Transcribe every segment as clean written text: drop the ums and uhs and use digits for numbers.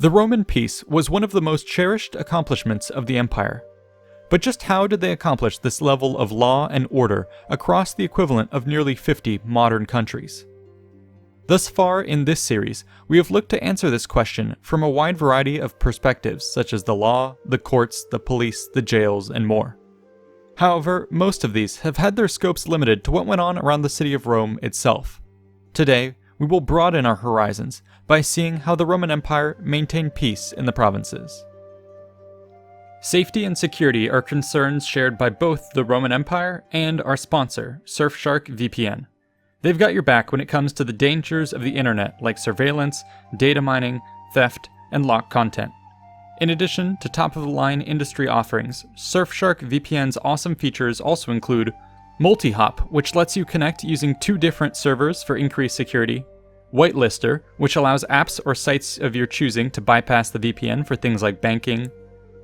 The Roman peace was one of the most cherished accomplishments of the empire. But just how did they accomplish this level of law and order across the equivalent of nearly 50 modern countries? Thus far in this series, we have looked to answer this question from a wide variety of perspectives such as the law, the courts, the police, the jails, and more. However, most of these have had their scopes limited to what went on around the city of Rome itself. Today, we will broaden our horizons by seeing how the Roman Empire maintained peace in the provinces. Safety and security are concerns shared by both the Roman Empire and our sponsor, Surfshark VPN. They've got your back when it comes to the dangers of the internet like surveillance, data mining, theft, and locked content. In addition to top-of-the-line industry offerings, Surfshark VPN's awesome features also include Multi-Hop, which lets you connect using 2 different servers for increased security, Whitelister, which allows apps or sites of your choosing to bypass the VPN for things like banking,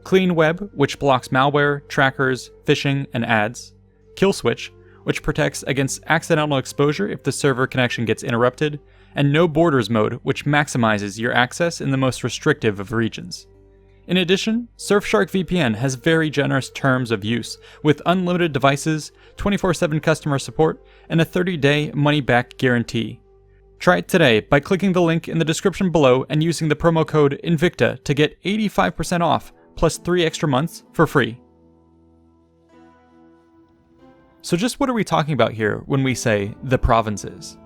Clean Web, which blocks malware, trackers, phishing, and ads, Killswitch, which protects against accidental exposure if the server connection gets interrupted, and No Borders mode, which maximizes your access in the most restrictive of regions. In addition, Surfshark VPN has very generous terms of use, with unlimited devices, 24/7 customer support, and a 30-day money-back guarantee. Try it today by clicking the link in the description below and using the promo code Invicta to get 85% off, plus 3 extra months for free. So just what are we talking about here when we say the provinces?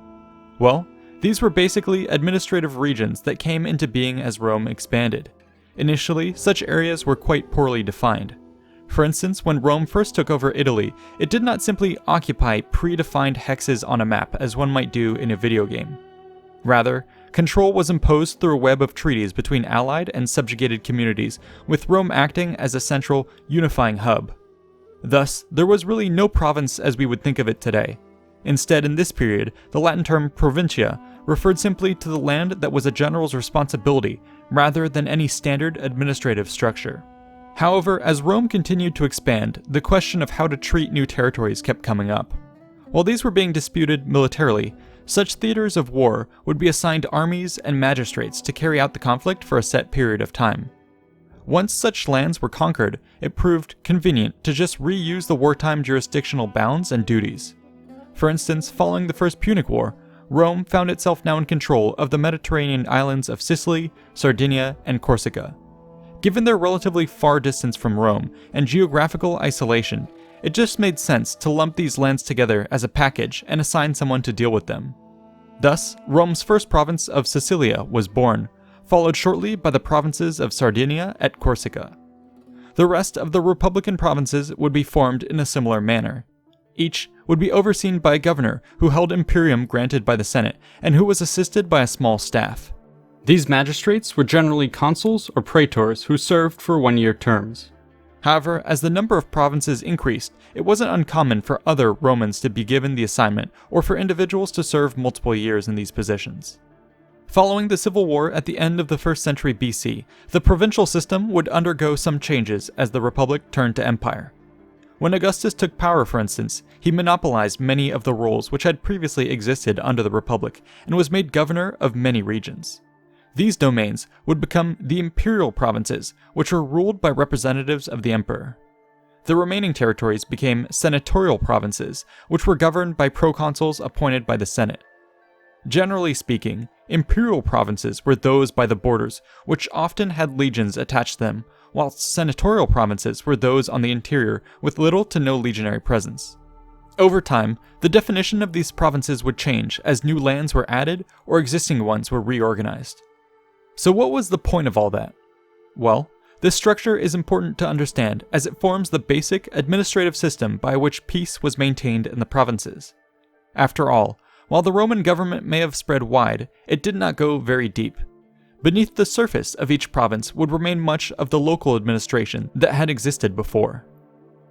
Well, these were basically administrative regions that came into being as Rome expanded. Initially, such areas were quite poorly defined. For instance, when Rome first took over Italy, it did not simply occupy predefined hexes on a map as one might do in a video game. Rather, control was imposed through a web of treaties between allied and subjugated communities, with Rome acting as a central, unifying hub. Thus, there was really no province as we would think of it today. Instead, in this period, the Latin term provincia referred simply to the land that was a general's responsibility, rather than any standard administrative structure. However, as Rome continued to expand, the question of how to treat new territories kept coming up. While these were being disputed militarily, such theaters of war would be assigned armies and magistrates to carry out the conflict for a set period of time. Once such lands were conquered, it proved convenient to just reuse the wartime jurisdictional bounds and duties. For instance, following the First Punic War, Rome found itself now in control of the Mediterranean islands of Sicily, Sardinia, and Corsica. Given their relatively far distance from Rome and geographical isolation, it just made sense to lump these lands together as a package and assign someone to deal with them. Thus, Rome's first province of Sicilia was born, followed shortly by the provinces of Sardinia and Corsica. The rest of the Republican provinces would be formed in a similar manner. Each would be overseen by a governor who held imperium granted by the Senate and who was assisted by a small staff. These magistrates were generally consuls or praetors who served for 1-year terms. However, as the number of provinces increased, it wasn't uncommon for other Romans to be given the assignment or for individuals to serve multiple years in these positions. Following the civil war at the end of the 1st century BC, the provincial system would undergo some changes as the Republic turned to empire. When Augustus took power, for instance, he monopolized many of the roles which had previously existed under the Republic and was made governor of many regions. These domains would become the imperial provinces, which were ruled by representatives of the emperor. The remaining territories became senatorial provinces, which were governed by proconsuls appointed by the Senate. Generally speaking, imperial provinces were those by the borders, which often had legions attached to them, whilst senatorial provinces were those on the interior with little to no legionary presence. Over time, the definition of these provinces would change as new lands were added or existing ones were reorganized. So what was the point of all that? Well, this structure is important to understand as it forms the basic administrative system by which peace was maintained in the provinces. After all, while the Roman government may have spread wide, it did not go very deep. Beneath the surface of each province would remain much of the local administration that had existed before.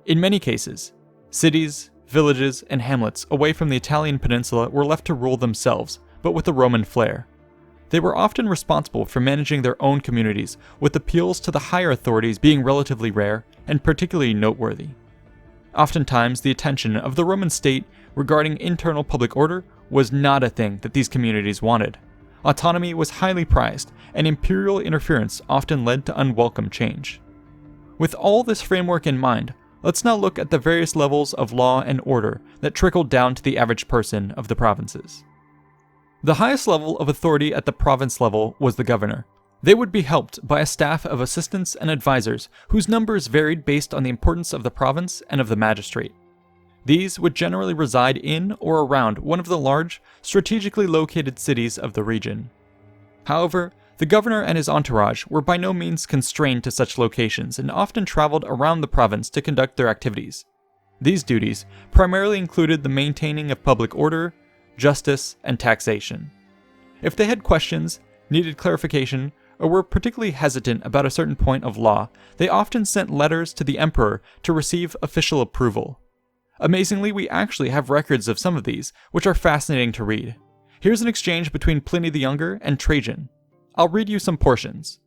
In many cases, cities, villages, and hamlets away from the Italian peninsula were left to rule themselves, but with a Roman flair. They were often responsible for managing their own communities, with appeals to the higher authorities being relatively rare and particularly noteworthy. Oftentimes, the attention of the Roman state regarding internal public order was not a thing that these communities wanted. Autonomy was highly prized, and imperial interference often led to unwelcome change. With all this framework in mind, let's now look at the various levels of law and order that trickled down to the average person of the provinces. The highest level of authority at the province level was the governor. They would be helped by a staff of assistants and advisors whose numbers varied based on the importance of the province and of the magistrate. These would generally reside in or around one of the large, strategically located cities of the region. However, the governor and his entourage were by no means constrained to such locations and often traveled around the province to conduct their activities. These duties primarily included the maintaining of public order, justice, and taxation. If they had questions, needed clarification, or were particularly hesitant about a certain point of law, they often sent letters to the emperor to receive official approval. Amazingly, we actually have records of some of these, which are fascinating to read. Here's an exchange between Pliny the Younger and Trajan. I'll read you some portions.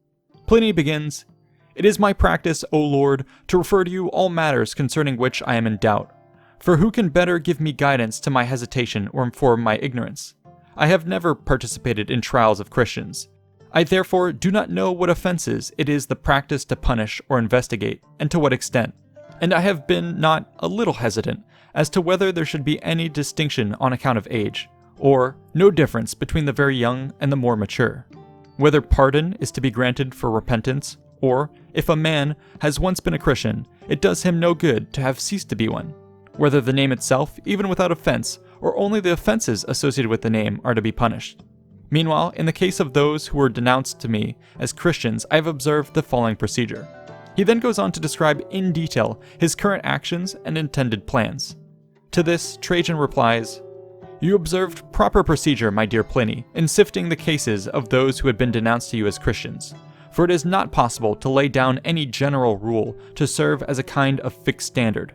Pliny begins, "It is my practice, O Lord, to refer to you all matters concerning which I am in doubt. For who can better give me guidance to my hesitation or inform my ignorance? I have never participated in trials of Christians. I therefore do not know what offenses it is the practice to punish or investigate, and to what extent. And I have been not a little hesitant as to whether there should be any distinction on account of age, or no difference between the very young and the more mature. Whether pardon is to be granted for repentance, or, if a man has once been a Christian, it does him no good to have ceased to be one. Whether the name itself, even without offense, or only the offenses associated with the name are to be punished. Meanwhile, in the case of those who were denounced to me as Christians, I have observed the following procedure." He then goes on to describe in detail his current actions and intended plans. To this, Trajan replies, "You observed proper procedure, my dear Pliny, in sifting the cases of those who had been denounced to you as Christians, for it is not possible to lay down any general rule to serve as a kind of fixed standard.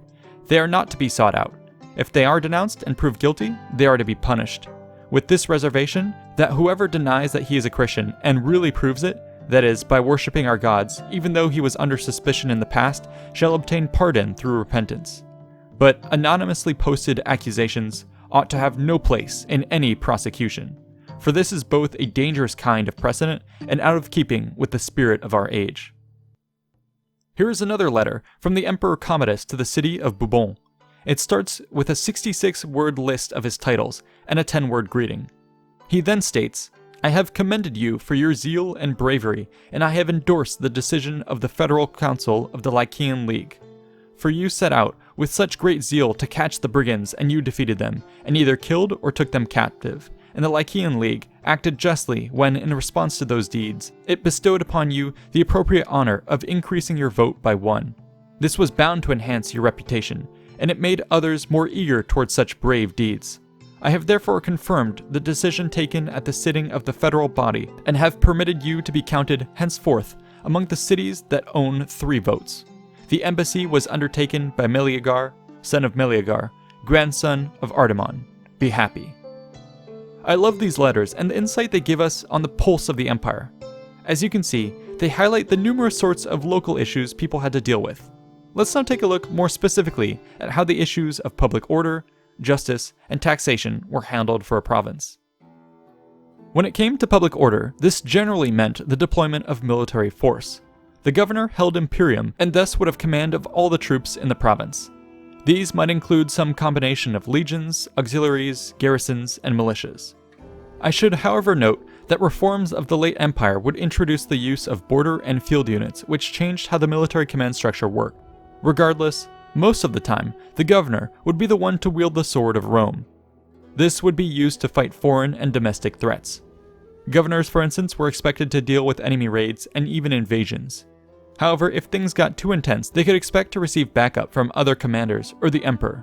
They are not to be sought out. If they are denounced and proved guilty, they are to be punished. With this reservation, that whoever denies that he is a Christian and really proves it, that is, by worshipping our gods, even though he was under suspicion in the past, shall obtain pardon through repentance. But anonymously posted accusations ought to have no place in any prosecution, for this is both a dangerous kind of precedent and out of keeping with the spirit of our age." Here is another letter from the Emperor Commodus to the city of Bourbon. It starts with a 66-word list of his titles and a 10-word greeting. He then states, "I have commended you for your zeal and bravery, and I have endorsed the decision of the Federal Council of the Lycian League. For you set out with such great zeal to catch the brigands, and you defeated them, and either killed or took them captive. And the Lycian League acted justly when, in response to those deeds, it bestowed upon you the appropriate honor of increasing your vote by 1. This was bound to enhance your reputation, and it made others more eager towards such brave deeds. I have therefore confirmed the decision taken at the sitting of the federal body, and have permitted you to be counted henceforth among the cities that own 3 votes. The embassy was undertaken by Meleager, son of Meleager, grandson of Artemon. Be happy." I love these letters and the insight they give us on the pulse of the empire. As you can see, they highlight the numerous sorts of local issues people had to deal with. Let's now take a look more specifically at how the issues of public order, justice, and taxation were handled for a province. When it came to public order, this generally meant the deployment of military force. The governor held imperium and thus would have command of all the troops in the province. These might include some combination of legions, auxiliaries, garrisons, and militias. I should, however, note that reforms of the late empire would introduce the use of border and field units, which changed how the military command structure worked. Regardless, most of the time, the governor would be the one to wield the sword of Rome. This would be used to fight foreign and domestic threats. Governors, for instance, were expected to deal with enemy raids and even invasions. However, if things got too intense, they could expect to receive backup from other commanders or the emperor.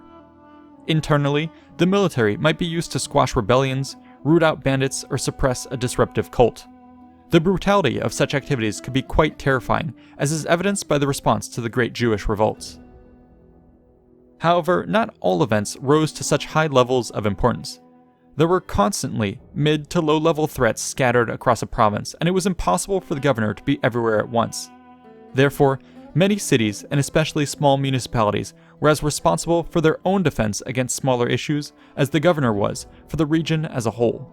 Internally, the military might be used to squash rebellions, root out bandits, or suppress a disruptive cult. The brutality of such activities could be quite terrifying, as is evidenced by the response to the Great Jewish Revolts. However, not all events rose to such high levels of importance. There were constantly mid to low level threats scattered across a province, and it was impossible for the governor to be everywhere at once. Therefore, many cities, and especially small municipalities, were as responsible for their own defense against smaller issues as the governor was for the region as a whole.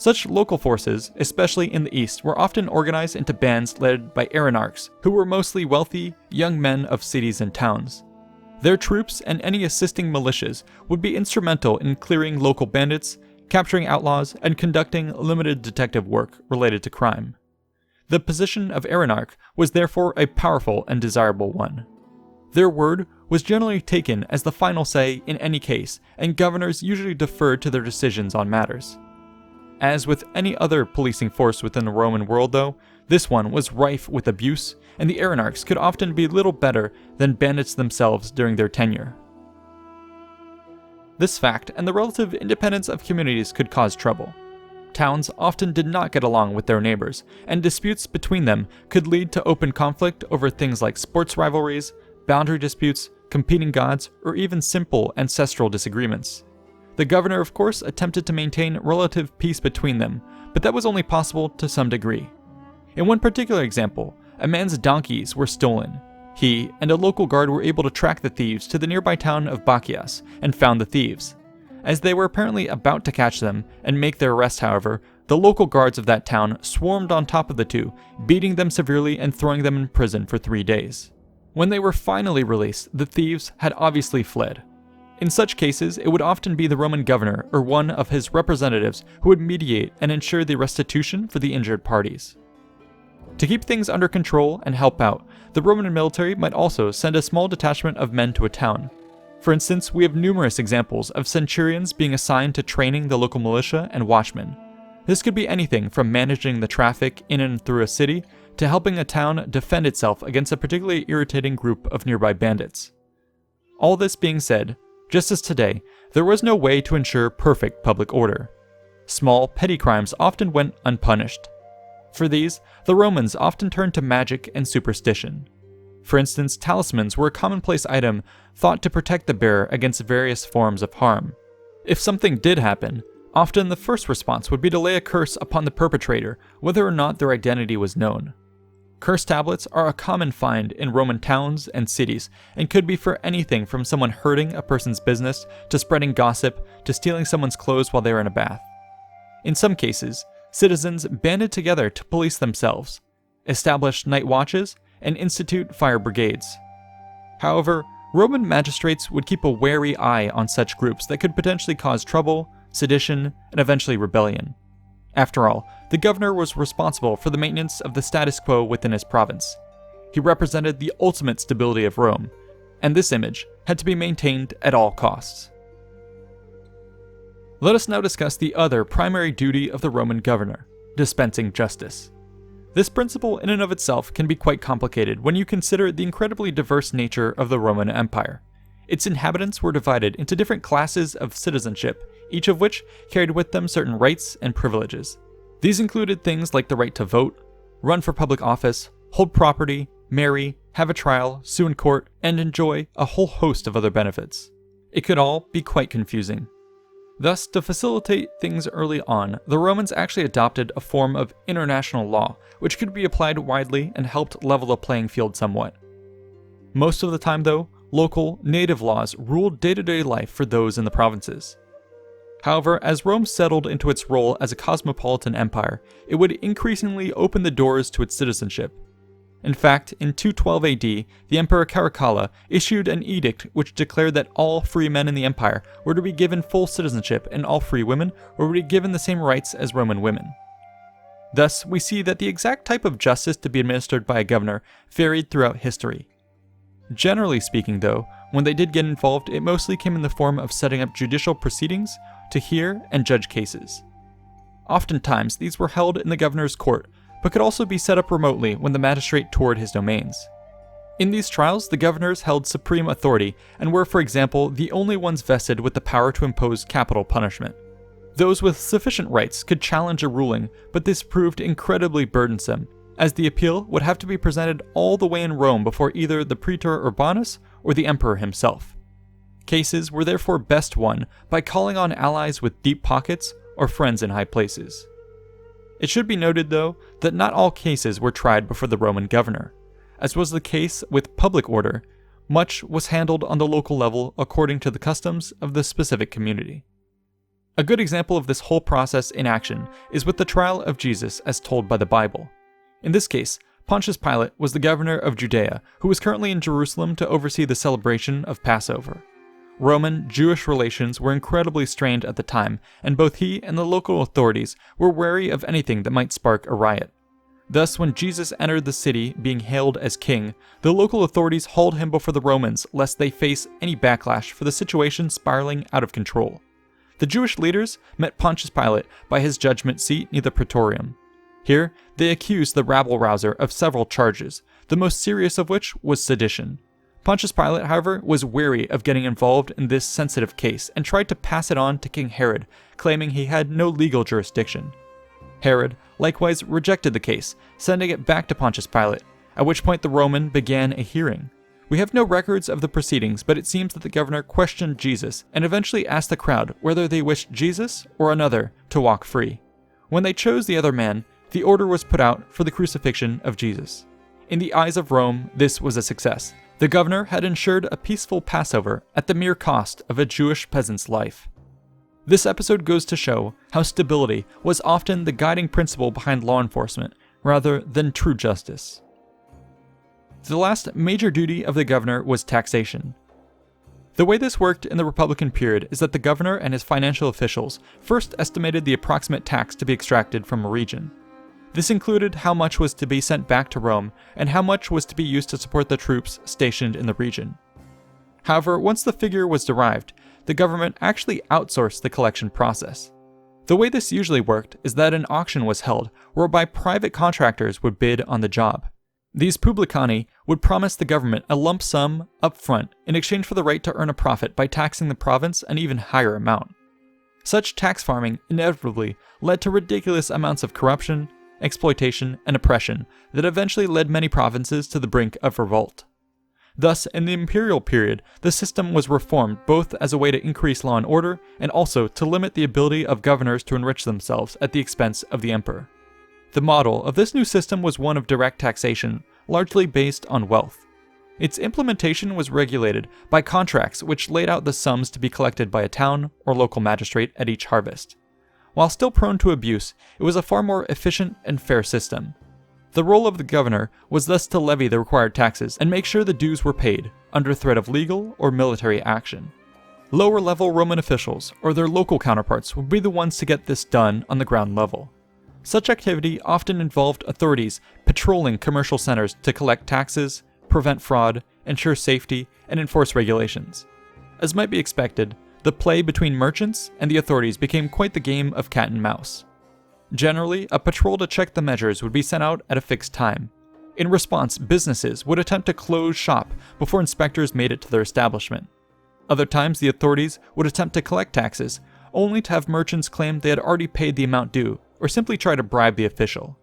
Such local forces, especially in the east, were often organized into bands led by aeronarchs, who were mostly wealthy, young men of cities and towns. Their troops and any assisting militias would be instrumental in clearing local bandits, capturing outlaws, and conducting limited detective work related to crime. The position of aeronarch was therefore a powerful and desirable one. Their word was generally taken as the final say in any case, and governors usually deferred to their decisions on matters. As with any other policing force within the Roman world though, this one was rife with abuse, and the aeronarchs could often be little better than bandits themselves during their tenure. This fact and the relative independence of communities could cause trouble. Towns often did not get along with their neighbors, and disputes between them could lead to open conflict over things like sports rivalries, boundary disputes, competing gods, or even simple ancestral disagreements. The governor, of course, attempted to maintain relative peace between them, but that was only possible to some degree. In one particular example, a man's donkeys were stolen. He and a local guard were able to track the thieves to the nearby town of Bacchias and found the thieves. As they were apparently about to catch them and make their arrest, however, the local guards of that town swarmed on top of the two, beating them severely and throwing them in prison for 3 days. When they were finally released, the thieves had obviously fled. In such cases, it would often be the Roman governor or one of his representatives who would mediate and ensure the restitution for the injured parties. To keep things under control and help out, the Roman military might also send a small detachment of men to a town. For instance, we have numerous examples of centurions being assigned to training the local militia and watchmen. This could be anything from managing the traffic in and through a city to helping a town defend itself against a particularly irritating group of nearby bandits. All this being said, just as today, there was no way to ensure perfect public order. Small, petty crimes often went unpunished. For these, the Romans often turned to magic and superstition. For instance, talismans were a commonplace item thought to protect the bearer against various forms of harm. If something did happen, often the first response would be to lay a curse upon the perpetrator, whether or not their identity was known. Curse tablets are a common find in Roman towns and cities, and could be for anything from someone hurting a person's business, to spreading gossip, to stealing someone's clothes while they were in a bath. In some cases, citizens banded together to police themselves, establish night watches, and institute fire brigades. However, Roman magistrates would keep a wary eye on such groups that could potentially cause trouble, sedition, and eventually rebellion. After all, the governor was responsible for the maintenance of the status quo within his province. He represented the ultimate stability of Rome, and this image had to be maintained at all costs. Let us now discuss the other primary duty of the Roman governor, dispensing justice. This principle in and of itself can be quite complicated when you consider the incredibly diverse nature of the Roman Empire. Its inhabitants were divided into different classes of citizenship, each of which carried with them certain rights and privileges. These included things like the right to vote, run for public office, hold property, marry, have a trial, sue in court, and enjoy a whole host of other benefits. It could all be quite confusing. Thus, to facilitate things early on, the Romans actually adopted a form of international law, which could be applied widely and helped level the playing field somewhat. Most of the time though, local, native laws ruled day-to-day life for those in the provinces. However, as Rome settled into its role as a cosmopolitan empire, it would increasingly open the doors to its citizenship. In fact, in 212 AD, the Emperor Caracalla issued an edict which declared that all free men in the empire were to be given full citizenship and all free women were to be given the same rights as Roman women. Thus, we see that the exact type of justice to be administered by a governor varied throughout history. Generally speaking though, when they did get involved, it mostly came in the form of setting up judicial proceedings to hear and judge cases. Oftentimes, these were held in the governor's court, but could also be set up remotely when the magistrate toured his domains. In these trials, the governors held supreme authority and were, for example, the only ones vested with the power to impose capital punishment. Those with sufficient rights could challenge a ruling, but this proved incredibly burdensome, as the appeal would have to be presented all the way in Rome before either the praetor urbanus or the emperor himself. Cases were therefore best won by calling on allies with deep pockets or friends in high places. It should be noted, though, that not all cases were tried before the Roman governor. As was the case with public order, much was handled on the local level according to the customs of the specific community. A good example of this whole process in action is with the trial of Jesus as told by the Bible. In this case, Pontius Pilate was the governor of Judea, who was currently in Jerusalem to oversee the celebration of Passover. Roman-Jewish relations were incredibly strained at the time, and both he and the local authorities were wary of anything that might spark a riot. Thus, when Jesus entered the city being hailed as king, the local authorities hauled him before the Romans lest they face any backlash for the situation spiraling out of control. The Jewish leaders met Pontius Pilate by his judgment seat near the Praetorium. Here, they accused the rabble-rouser of several charges, the most serious of which was sedition. Pontius Pilate, however, was wary of getting involved in this sensitive case and tried to pass it on to King Herod, claiming he had no legal jurisdiction. Herod likewise rejected the case, sending it back to Pontius Pilate, at which point the Roman began a hearing. We have no records of the proceedings, but it seems that the governor questioned Jesus and eventually asked the crowd whether they wished Jesus or another to walk free. When they chose the other man, the order was put out for the crucifixion of Jesus. In the eyes of Rome, this was a success. The governor had ensured a peaceful Passover at the mere cost of a Jewish peasant's life. This episode goes to show how stability was often the guiding principle behind law enforcement, rather than true justice. The last major duty of the governor was taxation. The way this worked in the Republican period is that the governor and his financial officials first estimated the approximate tax to be extracted from a region. This included how much was to be sent back to Rome and how much was to be used to support the troops stationed in the region. However, once the figure was derived, the government actually outsourced the collection process. The way this usually worked is that an auction was held whereby private contractors would bid on the job. These publicani would promise the government a lump sum up front in exchange for the right to earn a profit by taxing the province an even higher amount. Such tax farming inevitably led to ridiculous amounts of corruption, exploitation, and oppression that eventually led many provinces to the brink of revolt. Thus, in the imperial period, the system was reformed both as a way to increase law and order and also to limit the ability of governors to enrich themselves at the expense of the emperor. The model of this new system was one of direct taxation, largely based on wealth. Its implementation was regulated by contracts which laid out the sums to be collected by a town or local magistrate at each harvest. While still prone to abuse, it was a far more efficient and fair system. The role of the governor was thus to levy the required taxes and make sure the dues were paid, under threat of legal or military action. Lower-level Roman officials or their local counterparts would be the ones to get this done on the ground level. Such activity often involved authorities patrolling commercial centers to collect taxes, prevent fraud, ensure safety, and enforce regulations. As might be expected, the play between merchants and the authorities became quite the game of cat and mouse. Generally, a patrol to check the measures would be sent out at a fixed time. In response, businesses would attempt to close shop before inspectors made it to their establishment. Other times, the authorities would attempt to collect taxes, only to have merchants claim they had already paid the amount due, or simply try to bribe the official.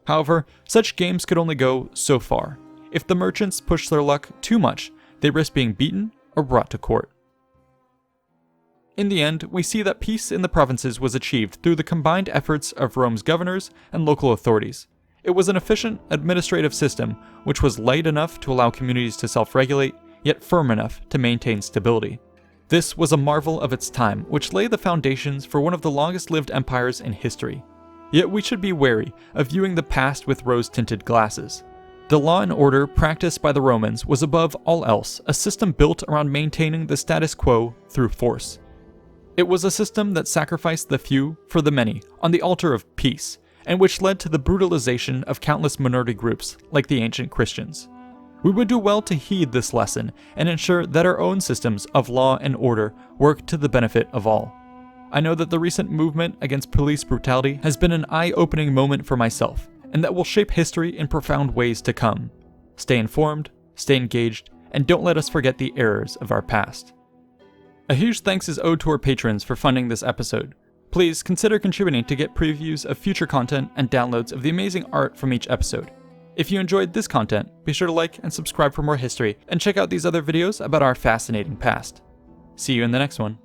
However, such games could only go so far. If the merchants pushed their luck too much, they risked being beaten or brought to court. In the end, we see that peace in the provinces was achieved through the combined efforts of Rome's governors and local authorities. It was an efficient administrative system which was light enough to allow communities to self-regulate, yet firm enough to maintain stability. This was a marvel of its time, which laid the foundations for one of the longest-lived empires in history. Yet we should be wary of viewing the past with rose-tinted glasses. The law and order practiced by the Romans was above all else a system built around maintaining the status quo through force. It was a system that sacrificed the few for the many on the altar of peace, and which led to the brutalization of countless minority groups like the ancient Christians. We would do well to heed this lesson and ensure that our own systems of law and order work to the benefit of all. I know that the recent movement against police brutality has been an eye-opening moment for myself, and that will shape history in profound ways to come. Stay informed, stay engaged, and don't let us forget the errors of our past. A huge thanks is owed to our patrons for funding this episode. Please consider contributing to get previews of future content and downloads of the amazing art from each episode. If you enjoyed this content, be sure to like and subscribe for more history, and check out these other videos about our fascinating past. See you in the next one.